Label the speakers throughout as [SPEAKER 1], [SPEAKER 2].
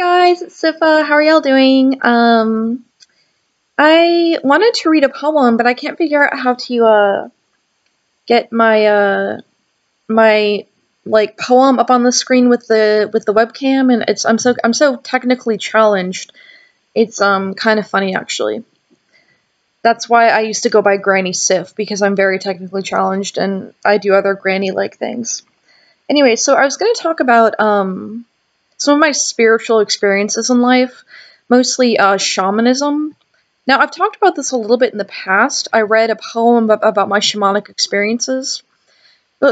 [SPEAKER 1] Guys, it's Siffa. How are y'all doing? I wanted to read a poem, but I can't figure out how to get my like poem up on the screen with the webcam, and I'm so technically challenged. It's kind of funny actually. That's why I used to go by Granny Sif, because I'm very technically challenged and I do other granny-like things. Anyway, so I was going to talk about some of my spiritual experiences in life, mostly shamanism. Now, I've talked about this a little bit in the past. I read a poem about my shamanic experiences.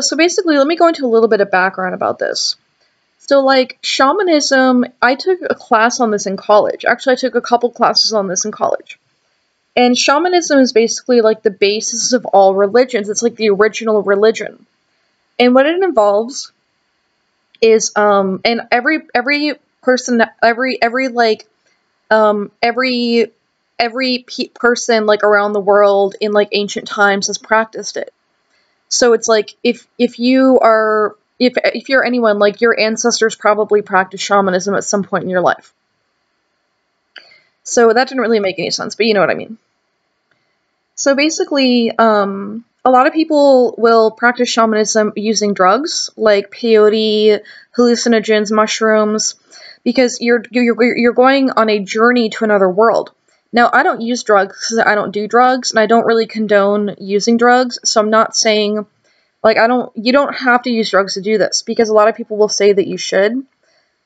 [SPEAKER 1] So basically, let me go into a little bit of background about this. So, like, shamanism, I took a class on this in college. Actually, I took a couple classes on this in college. And shamanism is basically like the basis of all religions. It's like the original religion. And what it involves is and every person every person like around the world in like ancient times has practiced it. So it's like if you're anyone, like your ancestors probably practiced shamanism at some point in your life. So that didn't really make any sense, but you know what I mean. So basically, a lot of people will practice shamanism using drugs like peyote, hallucinogens, mushrooms, because you're going on a journey to another world. Now, I don't use drugs because I don't do drugs, and I don't really condone using drugs. So I'm not saying, like, you don't have to use drugs to do this, because a lot of people will say that you should,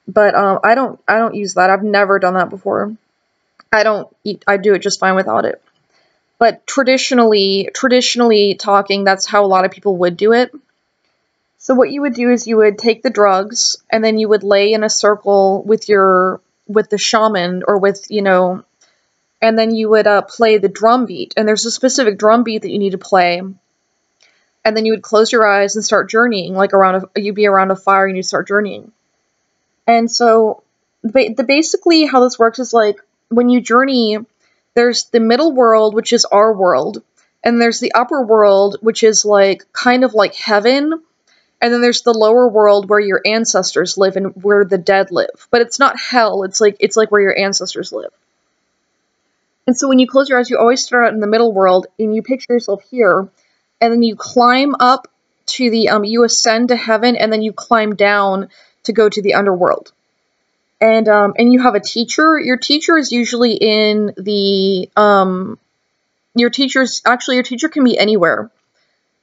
[SPEAKER 1] but I don't use that. I've never done that before. I do it just fine without it. But traditionally talking, that's how a lot of people would do it. So what you would do is you would take the drugs, and then you would lay in a circle with the shaman, or with, and then you would play the drum beat. And there's a specific drum beat that you need to play. And then you would close your eyes and start journeying, like you'd be around a fire and you'd start journeying. And so basically how this works is, like, when you journey, there's the middle world, which is our world, and there's the upper world, which is like kind of like heaven, and then there's the lower world where your ancestors live and where the dead live. But it's not hell, it's like where your ancestors live. And so when you close your eyes, you always start out in the middle world, and you picture yourself here, and then you climb up to you ascend to heaven, and then you climb down to go to the underworld. And you have a teacher. Your teacher is usually in the, your teacher can be anywhere.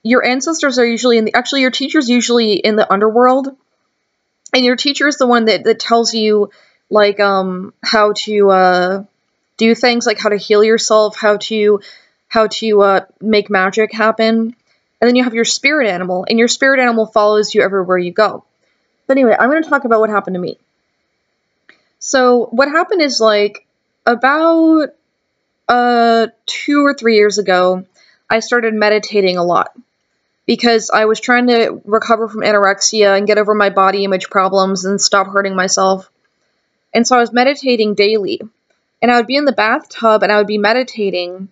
[SPEAKER 1] Your ancestors are usually your teacher's usually in the underworld. And your teacher is the one that tells you, like, how to, do things, like how to heal yourself, how to make magic happen. And then you have your spirit animal, and your spirit animal follows you everywhere you go. But anyway, I'm going to talk about what happened to me. So what happened is, like, about 2 or 3 years ago, I started meditating a lot because I was trying to recover from anorexia and get over my body image problems and stop hurting myself. And so I was meditating daily, and I would be in the bathtub and I would be meditating,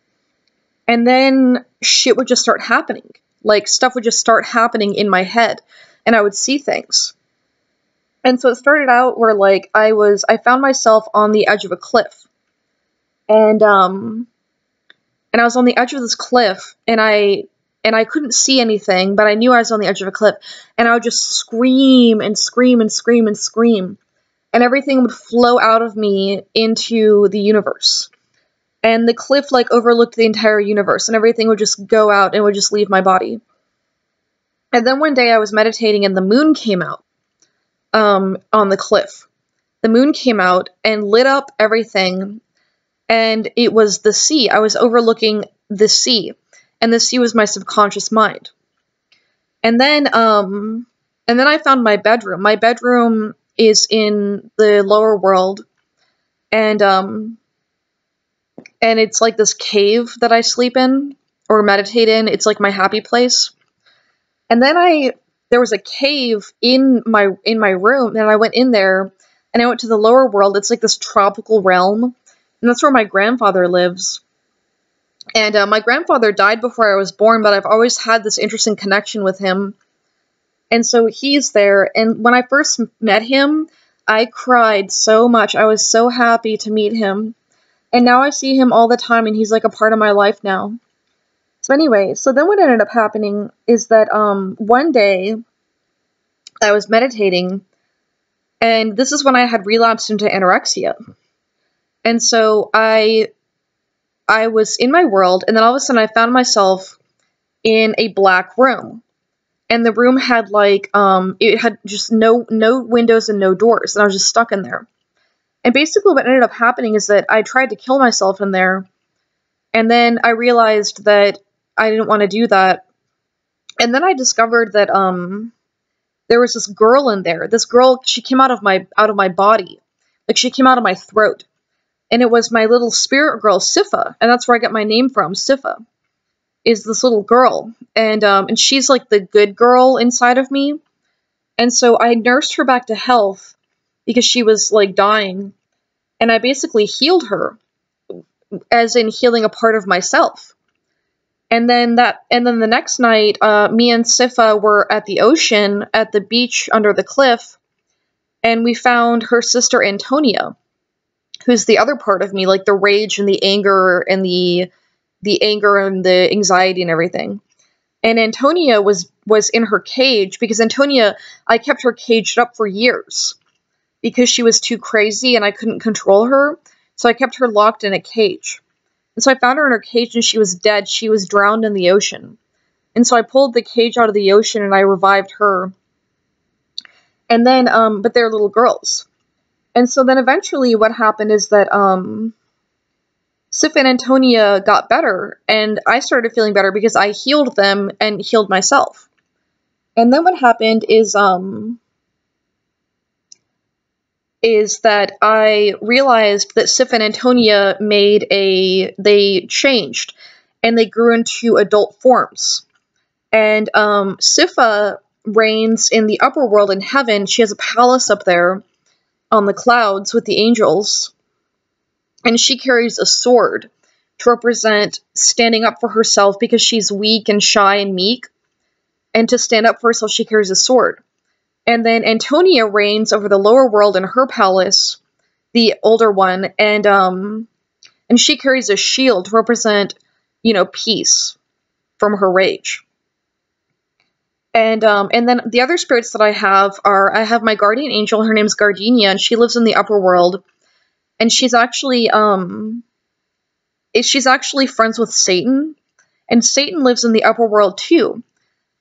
[SPEAKER 1] and then shit would just start happening. Like, stuff would just start happening in my head, and I would see things. And so it started out where, like, I found myself on the edge of a cliff. And I was on the edge of this cliff, and I couldn't see anything, but I knew I was on the edge of a cliff, and I would just scream and scream and scream and scream, and everything would flow out of me into the universe. And the cliff, like, overlooked the entire universe, and everything would just go out and would just leave my body. And then one day I was meditating, and the moon came out. On the cliff. The moon came out and lit up everything, and it was the sea. I was overlooking the sea, and the sea was my subconscious mind. And then I found my bedroom. My bedroom is in the lower world, and it's like this cave that I sleep in or meditate in. It's like my happy place. And then there was a cave in my room, and I went in there, and I went to the lower world. It's like this tropical realm, and that's where my grandfather lives. And my grandfather died before I was born, but I've always had this interesting connection with him. And so he's there, and when I first met him, I cried so much. I was so happy to meet him. And now I see him all the time, and he's like a part of my life now. So anyway, so then what ended up happening is that one day I was meditating, and this is when I had relapsed into anorexia. And so I was in my world, and then all of a sudden I found myself in a black room. And the room had like it had just no windows and no doors, and I was just stuck in there. And basically what ended up happening is that I tried to kill myself in there, and then I realized that I didn't want to do that. And then I discovered that there was this girl in there. This girl, she came out of my body. Like, she came out of my throat. And it was my little spirit girl, Siffa, and that's where I get my name from. Siffa is this little girl, and she's like the good girl inside of me. And so I nursed her back to health because she was like dying, and I basically healed her, as in healing a part of myself. And then the next night, me and Siffa were at the ocean, at the beach under the cliff, and we found her sister Antonia, who's the other part of me, like the rage and the anger and the anger and the anxiety and everything. And Antonia was in her cage, because Antonia, I kept her caged up for years because she was too crazy and I couldn't control her. So I kept her locked in a cage. And so I found her in her cage, and she was dead. She was drowned in the ocean. And so I pulled the cage out of the ocean and I revived her. And then, but they're little girls. And so then eventually what happened is that Sif and Antonia got better, and I started feeling better because I healed them and healed myself. And then what happened is that I realized that Sif and Antonia they changed, and they grew into adult forms. And Siffa reigns in the upper world in heaven. She has a palace up there on the clouds with the angels, and she carries a sword to represent standing up for herself because she's weak and shy and meek, and to stand up for herself she carries a sword. And then Antonia reigns over the lower world in her palace, the older one, and she carries a shield to represent, peace from her rage. And then the other spirits that I have my guardian angel. Her name's Gardenia, and she lives in the upper world. And she's actually friends with Satan, and Satan lives in the upper world too.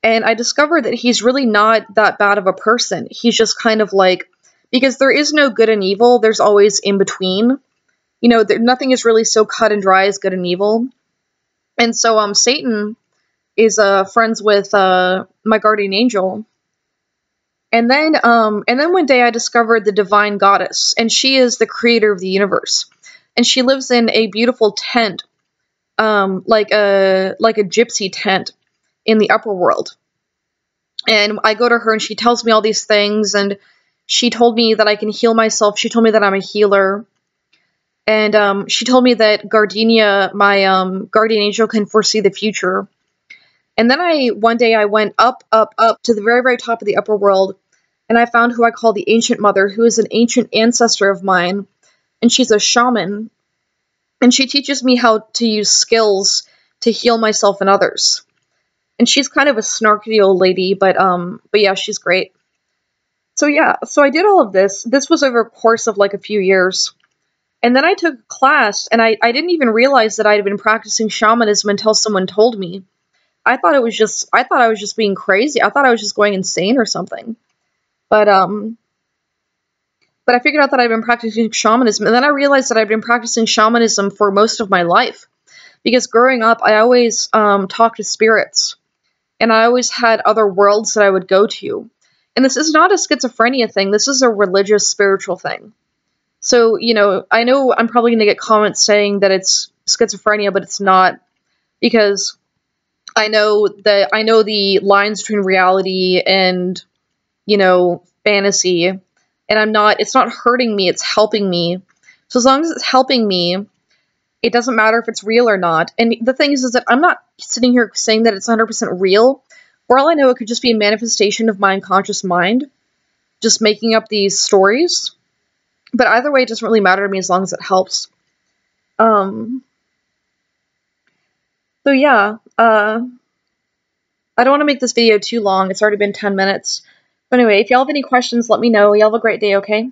[SPEAKER 1] And I discovered that he's really not that bad of a person. He's just kind of like, because there is no good and evil, there's always in between. Nothing is really so cut and dry as good and evil. And so Satan is friends with my guardian angel. And then one day I discovered the divine goddess, and she is the creator of the universe. And she lives in a beautiful tent, like a gypsy tent in the upper world. And I go to her, and she tells me all these things, and she told me that I can heal myself. She told me that I'm a healer. And she told me that Gardenia, my guardian angel, can foresee the future. And then one day I went up to the very, very top of the upper world, and I found who I call the Ancient Mother, who is an ancient ancestor of mine, and she's a shaman, and she teaches me how to use skills to heal myself and others. And she's kind of a snarky old lady, but yeah, she's great. So yeah, so I did all of this. This was over a course of like a few years. And then I took a class, and I didn't even realize that I had been practicing shamanism until someone told me. I thought I was just being crazy. I thought I was just going insane or something. But I figured out that I'd been practicing shamanism, and then I realized that I'd been practicing shamanism for most of my life. Because growing up, I always talked to spirits, and I always had other worlds that I would go to. And this is not a schizophrenia thing. This is a religious, spiritual thing. So, I know I'm probably going to get comments saying that it's schizophrenia, but it's not, because I know the lines between reality and, fantasy, and it's not hurting me, it's helping me. So as long as it's helping me, it doesn't matter if it's real or not. And the thing is that I'm not sitting here saying that it's 100% real. For all I know, it could just be a manifestation of my unconscious mind, just making up these stories. But either way, it doesn't really matter to me as long as it helps. So yeah, I don't want to make this video too long. It's already been 10 minutes. But anyway, if y'all have any questions, let me know. Y'all have a great day, okay?